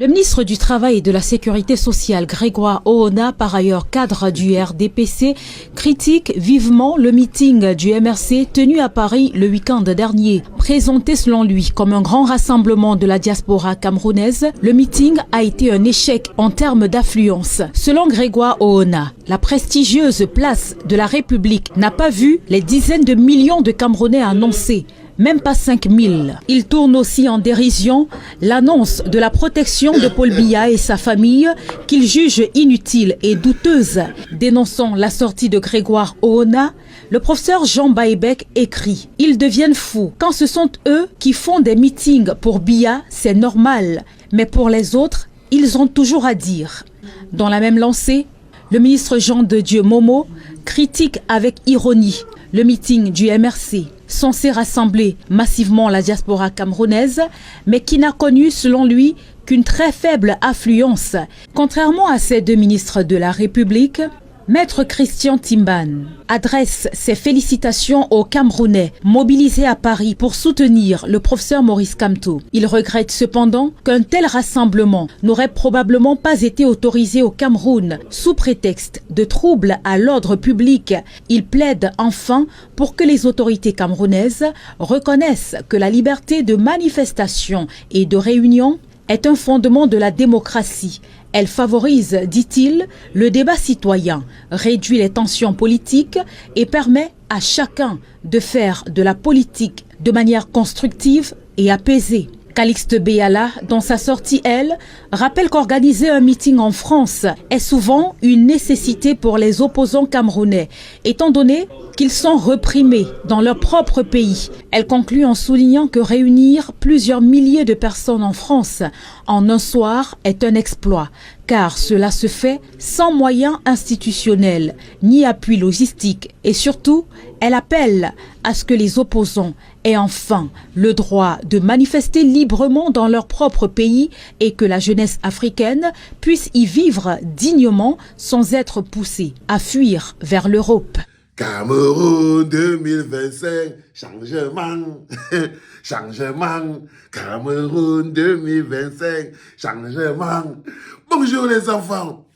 Le ministre du Travail et de la Sécurité sociale, Grégoire Ohona, par ailleurs cadre du RDPC, critique vivement le meeting du MRC tenu à Paris le week-end dernier. Présenté selon lui comme un grand rassemblement de la diaspora camerounaise, le meeting a été un échec en termes d'affluence. Selon Grégoire Ohona, la prestigieuse place de la République n'a pas vu les dizaines de millions de Camerounais annoncés. Même pas 5000. Il tourne aussi en dérision l'annonce de la protection de Paul Biya et sa famille qu'il juge inutile et douteuse. Dénonçant la sortie de Grégoire Ohona, le professeur Jean Baïbek écrit « Ils deviennent fous. Quand ce sont eux qui font des meetings pour Biya, c'est normal. Mais pour les autres, ils ont toujours à dire. » Dans la même lancée, le ministre Jean de Dieu Momo critique avec ironie le meeting du MRC, censé rassembler massivement la diaspora camerounaise, mais qui n'a connu, selon lui, qu'une très faible affluence. Contrairement à ces deux ministres de la République, Maître Christian Timban adresse ses félicitations aux Camerounais mobilisés à Paris pour soutenir le professeur Maurice Kamto. Il regrette cependant qu'un tel rassemblement n'aurait probablement pas été autorisé au Cameroun sous prétexte de troubles à l'ordre public. Il plaide enfin pour que les autorités camerounaises reconnaissent que la liberté de manifestation et de réunion est un fondement de la démocratie. Elle favorise, dit-il, le débat citoyen, réduit les tensions politiques et permet à chacun de faire de la politique de manière constructive et apaisée. Calixte Béala, dans sa sortie, elle, rappelle qu'organiser un meeting en France est souvent une nécessité pour les opposants camerounais, étant donné qu'ils sont reprimés dans leur propre pays. Elle conclut en soulignant que réunir plusieurs milliers de personnes en France en un soir est un exploit, car cela se fait sans moyens institutionnels, ni appui logistique, et surtout, elle appelle à ce que les opposants aient enfin le droit de manifester librement dans leur propre pays et que la jeunesse africaine puisse y vivre dignement sans être poussée à fuir vers l'Europe. Cameroun 2025, changement, changement. Cameroun 2025, changement. Bonjour les enfants,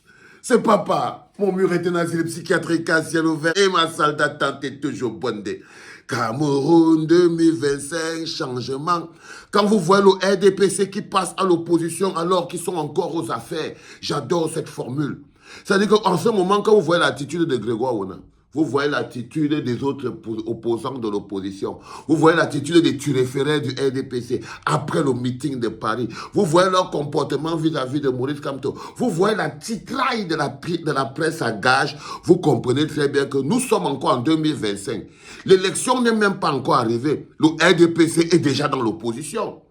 c'est papa. Mon mur est un asile psychiatrique à ciel ouvert et ma salle d'attente est toujours bondée. Cameroun 2025, changement. Quand vous voyez le RDPC qui passe à l'opposition alors qu'ils sont encore aux affaires, j'adore cette formule. C'est-à-dire qu'en ce moment, quand vous voyez l'attitude de Grégoire Ohona, vous voyez l'attitude des autres opposants de l'opposition. Vous voyez l'attitude des turéféraires du RDPC après le meeting de Paris. Vous voyez leur comportement vis-à-vis de Maurice Kamto. Vous voyez la titraille de la presse à gage. Vous comprenez très bien que nous sommes encore en 2025. L'élection n'est même pas encore arrivée. Le RDPC est déjà dans l'opposition.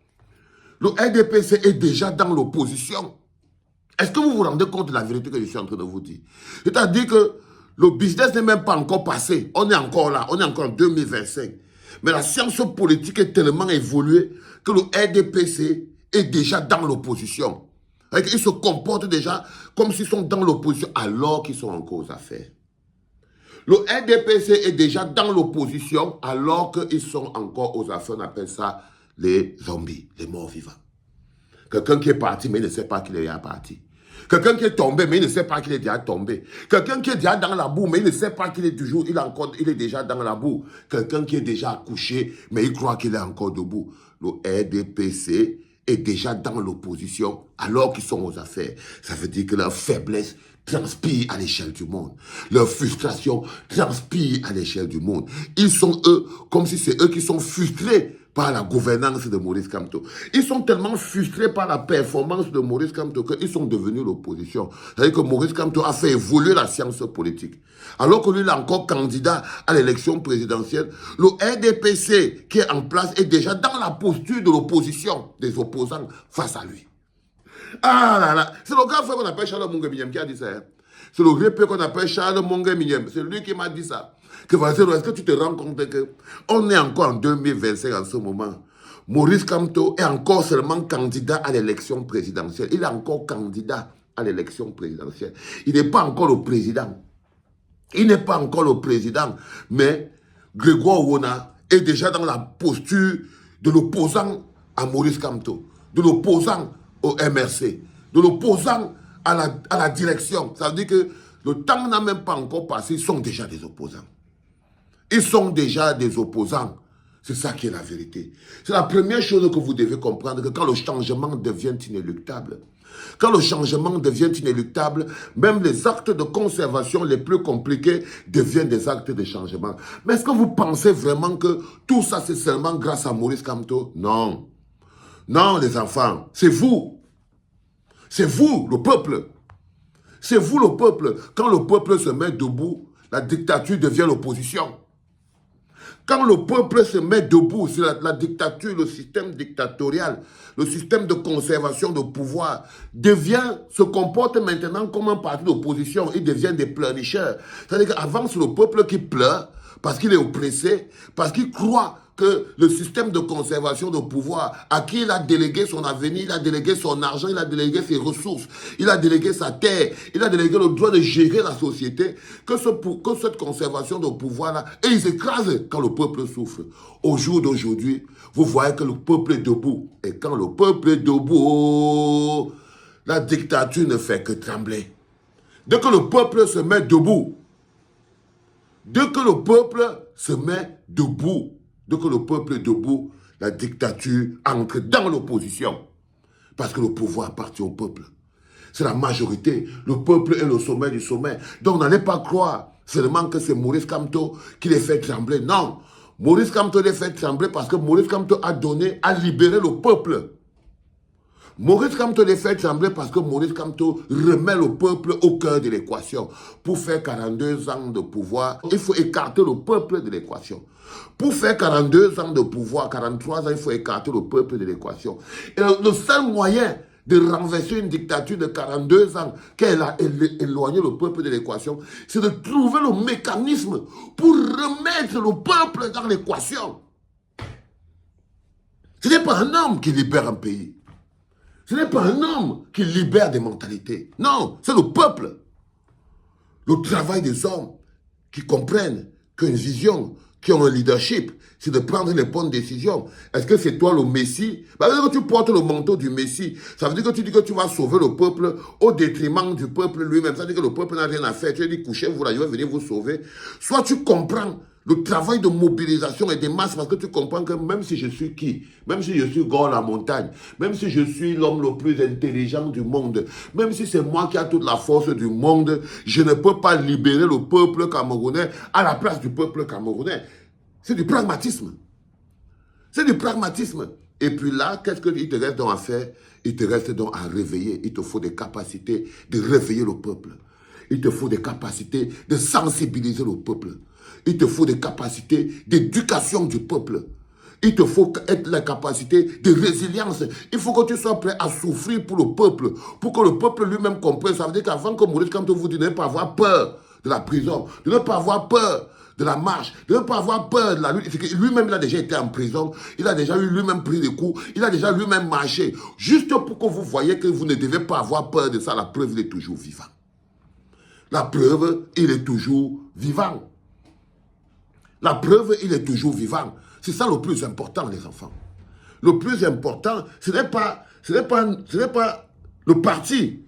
Le RDPC est déjà dans l'opposition. Est-ce que vous vous rendez compte de la vérité que je suis en train de vous dire? C'est-à-dire que le business n'est même pas encore passé. On est encore là. On est encore en 2025. Mais la science politique est tellement évoluée que le RDPC est déjà dans l'opposition. Ils se comportent déjà comme s'ils sont dans l'opposition alors qu'ils sont encore aux affaires. Le RDPC est déjà dans l'opposition alors qu'ils sont encore aux affaires. On appelle ça les zombies, les morts vivants. Quelqu'un qui est parti mais il ne sait pas qu'il est déjà parti. Quelqu'un qui est tombé, mais il ne sait pas qu'il est déjà tombé. Quelqu'un qui est déjà dans la boue, mais il ne sait pas qu'il est toujours, il est déjà dans la boue. Quelqu'un qui est déjà accouché, mais il croit qu'il est encore debout. Le RDPC est déjà dans l'opposition, alors qu'ils sont aux affaires. Ça veut dire que leur faiblesse transpire à l'échelle du monde. Leur frustration transpire à l'échelle du monde. Ils sont eux, comme si c'est eux qui sont frustrés par la gouvernance de Maurice Kamto. Ils sont tellement frustrés par la performance de Maurice Kamto qu'ils sont devenus l'opposition. C'est-à-dire que Maurice Kamto a fait évoluer la science politique. Alors que lui, il est encore candidat à l'élection présidentielle, le RDPC qui est en place est déjà dans la posture de l'opposition des opposants face à lui. Ah là là, c'est le gars qu'on appelle Charles Monge-Mignem qui a dit ça. Hein? C'est le vieux qu'on appelle Charles Monge-Mignem. C'est lui qui m'a dit ça. Est-ce que tu te rends compte qu'on est encore en 2025 en ce moment? Maurice Kamto est encore seulement candidat à l'élection présidentielle. Il est encore candidat à l'élection présidentielle. Il n'est pas encore le président. Il n'est pas encore le président. Mais Grégoire Ohona est déjà dans la posture de l'opposant à Maurice Kamto, de l'opposant au MRC, de l'opposant à la direction. Ça veut dire que le temps n'a même pas encore passé, ils sont déjà des opposants. Ils sont déjà des opposants. C'est ça qui est la vérité. C'est la première chose que vous devez comprendre, que quand le changement devient inéluctable, quand le changement devient inéluctable, même les actes de conservation les plus compliqués deviennent des actes de changement. Mais est-ce que vous pensez vraiment que tout ça, c'est seulement grâce à Maurice Kamto? Non. Non, les enfants, c'est vous. C'est vous, le peuple. C'est vous, le peuple. Quand le peuple se met debout, la dictature devient l'opposition. Quand le peuple se met debout, c'est la dictature, le système dictatorial, le système de conservation de pouvoir se comporte maintenant comme un parti d'opposition. Il devient des pleurnicheurs. C'est-à-dire qu'avant, c'est le peuple qui pleure parce qu'il est oppressé, parce qu'il croit que le système de conservation de pouvoir, à qui il a délégué son avenir, il a délégué son argent, il a délégué ses ressources, il a délégué sa terre, il a délégué le droit de gérer la société, que cette conservation de pouvoir-là, et ils écrasent quand le peuple souffre. Au jour d'aujourd'hui, vous voyez que le peuple est debout. Et quand le peuple est debout, la dictature ne fait que trembler. Dès que le peuple se met debout, dès que le peuple se met debout, dès que le peuple est debout, la dictature entre dans l'opposition. Parce que le pouvoir appartient au peuple. C'est la majorité. Le peuple est le sommet du sommet. Donc n'allez pas croire seulement que c'est Maurice Kamto qui les fait trembler. Non. Maurice Kamto les fait trembler parce que Maurice Kamto a libéré le peuple. Maurice Kamto les fait trembler parce que Maurice Kamto remet le peuple au cœur de l'équation. Pour faire 42 ans de pouvoir, il faut écarter le peuple de l'équation. Pour faire 42 ans de pouvoir, 43 ans, il faut écarter le peuple de l'équation. Et le seul moyen de renverser une dictature de 42 ans qui a éloigné le peuple de l'équation, c'est de trouver le mécanisme pour remettre le peuple dans l'équation. Ce n'est pas un homme qui libère un pays. Ce n'est pas un homme qui libère des mentalités. Non, c'est le peuple. Le travail des hommes qui comprennent qu'une vision, qui ont un leadership, c'est de prendre les bonnes décisions. Est-ce que c'est toi le Messie? Ça veut dire que tu portes le manteau du Messie. Ça veut dire que tu dis que tu vas sauver le peuple au détriment du peuple lui-même. Ça veut dire que le peuple n'a rien à faire. Tu dis, couchez-vous là, je vais venir vous sauver. Soit tu comprends le travail de mobilisation et des masses parce que tu comprends que même si je suis qui, même si je suis Gord la montagne, même si je suis l'homme le plus intelligent du monde, même si c'est moi qui a toute la force du monde, je ne peux pas libérer le peuple camerounais à la place du peuple camerounais. C'est du pragmatisme. C'est du pragmatisme. Et puis là, qu'est-ce qu'il te reste donc à faire? Il te reste donc à réveiller. Il te faut des capacités de réveiller le peuple. Il te faut des capacités de sensibiliser le peuple. Il te faut des capacités d'éducation du peuple. Il te faut être la capacité de résilience. Il faut que tu sois prêt à souffrir pour le peuple, pour que le peuple lui-même comprenne. Ça veut dire qu'avant que Maurice Kamto vous dit de ne pas avoir peur de la prison, de ne pas avoir peur de la marche, de ne pas avoir peur de la lutte. Lui-même, il a déjà été en prison, il a déjà eu lui-même pris des coups, il a déjà lui-même marché. Juste pour que vous voyez que vous ne devez pas avoir peur de ça, la preuve, il est toujours vivant. La preuve, il est toujours vivant. La preuve, il est toujours vivant. C'est ça le plus important, les enfants. Le plus important, ce n'est pas le parti.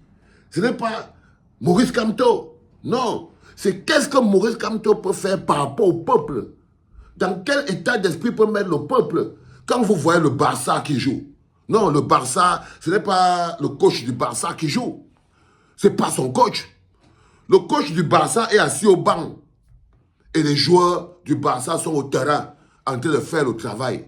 Ce n'est pas Maurice Kamto. Non. C'est qu'est-ce que Maurice Kamto peut faire par rapport au peuple. Dans quel état d'esprit peut mettre le peuple. Quand vous voyez le Barça qui joue. Non, le Barça, ce n'est pas le coach du Barça qui joue. Ce n'est pas son coach. Le coach du Barça est assis au banc. Et les joueurs du Barça sont au terrain en train de faire le travail.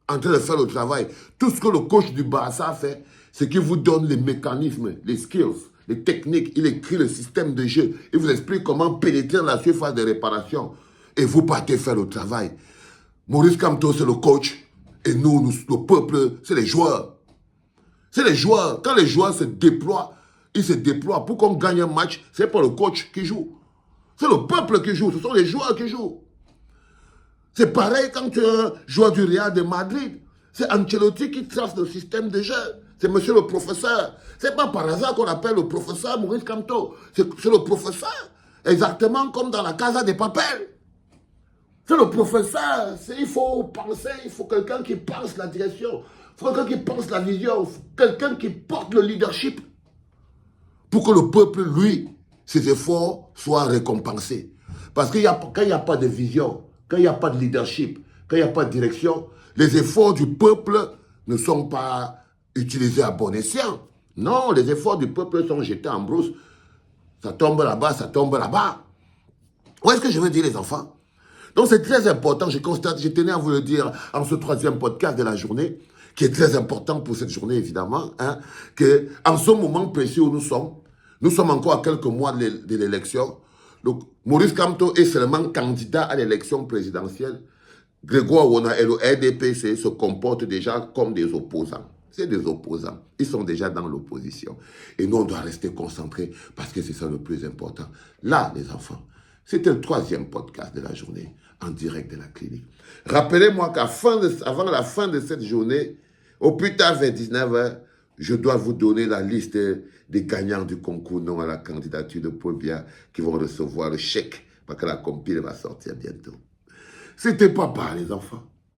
En train de faire le travail. Tout ce que le coach du Barça fait, c'est qu'il vous donne les mécanismes, les skills, les techniques. Il écrit le système de jeu. Il vous explique comment pénétrer la surface de réparation. Et vous partez faire le travail. Maurice Kamto, c'est le coach. Et nous, le peuple, c'est les joueurs. C'est les joueurs. Quand les joueurs se déploient, ils se déploient. Pour qu'on gagne un match, ce n'est pas le coach qui joue. C'est le peuple qui joue, ce sont les joueurs qui jouent. C'est pareil quand tu es un joueur du Real de Madrid. C'est Ancelotti qui trace le système de jeu. C'est monsieur le professeur. C'est pas par hasard qu'on appelle le professeur Maurice Kamto. C'est le professeur. Exactement comme dans la Casa de Papel. C'est le professeur. Il faut penser, il faut quelqu'un qui pense la direction. Il faut quelqu'un qui pense la vision, quelqu'un qui porte le leadership pour que le peuple, lui, ses efforts soient récompensés. Parce que quand il n'y a pas de vision, quand il n'y a pas de leadership, quand il n'y a pas de direction, les efforts du peuple ne sont pas utilisés à bon escient. Non, les efforts du peuple sont jetés en brousse. Ça tombe là-bas, ça tombe là-bas. Où est-ce que je veux dire, les enfants? Donc c'est très important, je constate, je tenais à vous le dire en ce 3e podcast de la journée, qui est très important pour cette journée évidemment, hein, qu'en ce moment précis où nous sommes encore à quelques mois de l'élection. Donc Maurice Kamto est seulement candidat à l'élection présidentielle. Grégoire Oona et le RDPC se comportent déjà comme des opposants. C'est des opposants. Ils sont déjà dans l'opposition. Et nous, on doit rester concentrés parce que c'est ça le plus important. Là, les enfants, c'était le 3e podcast de la journée en direct de la clinique. Rappelez-moi qu'avant la fin de cette journée, au plus tard vers 19h, je dois vous donner la liste des gagnants du concours non à la candidature de Paul Biya qui vont recevoir le chèque parce que la compile va sortir bientôt. C'était papa, les enfants.